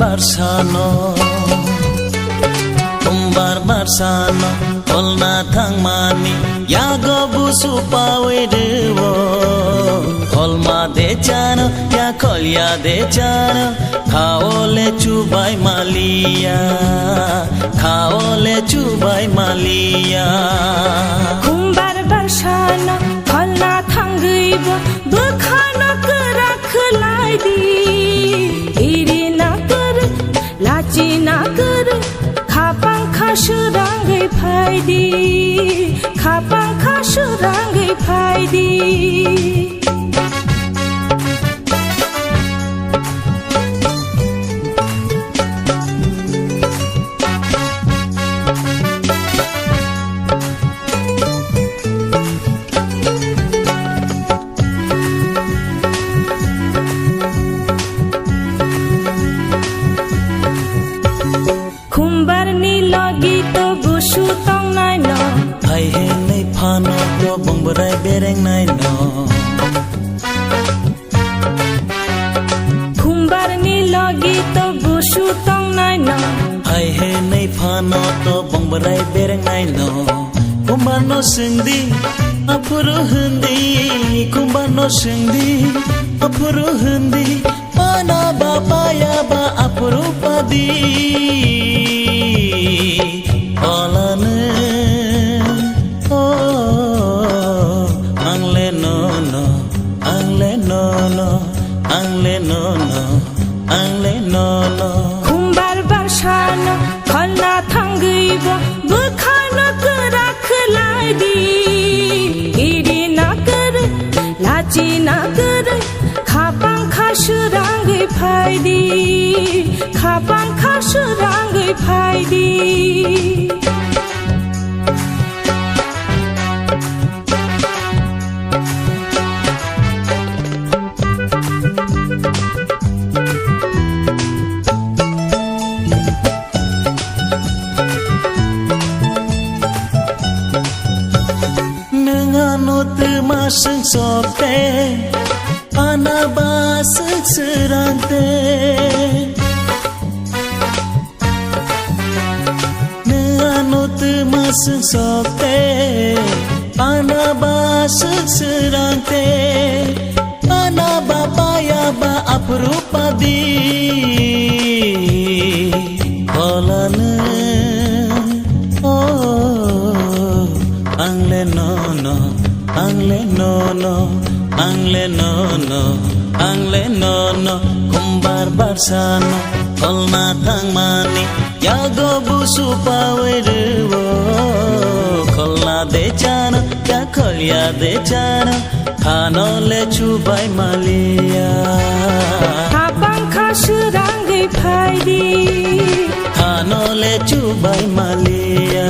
barsano kumbar barsano kolna thangmani yago busu pawe dewo kolma de chano ya kolya de chano khaole chubai malia khaole chubai malia kumbar barsano kolna thangaibo bukhana rakhlai di iri na kar lachi na kar khapang khashurangai phaidi khapang khashurangai phaidi kumbar ni logi to busu tong nai no hai he nei phano to bongbarai bereng nai no kumbar ni logi to busu tong nai no hai he nei phano to bongbarai bereng nai no kumbar no singdi apuru hindi kumbar no singdi apuru hindi pana baba ya ba apuru padi olane oh angle no no angle no no angle no no angle no no kumbar barsano kholna thangaibo bukhana rakhlai di iri na kar lachi na kar khapang khashurangai phaidi khapang khashurangai phaidi masing sope anaba serante nenganut masing sope anaba serante anaba paya ba aprupadi olane oh angle no no angle no no angle no no angle no no kumbar barsano kolna thangmani yago busu pawe dewo kolna de chana ya kolya de chana khanole chubai malia khapang khashurangai phaidi khanole chubai malia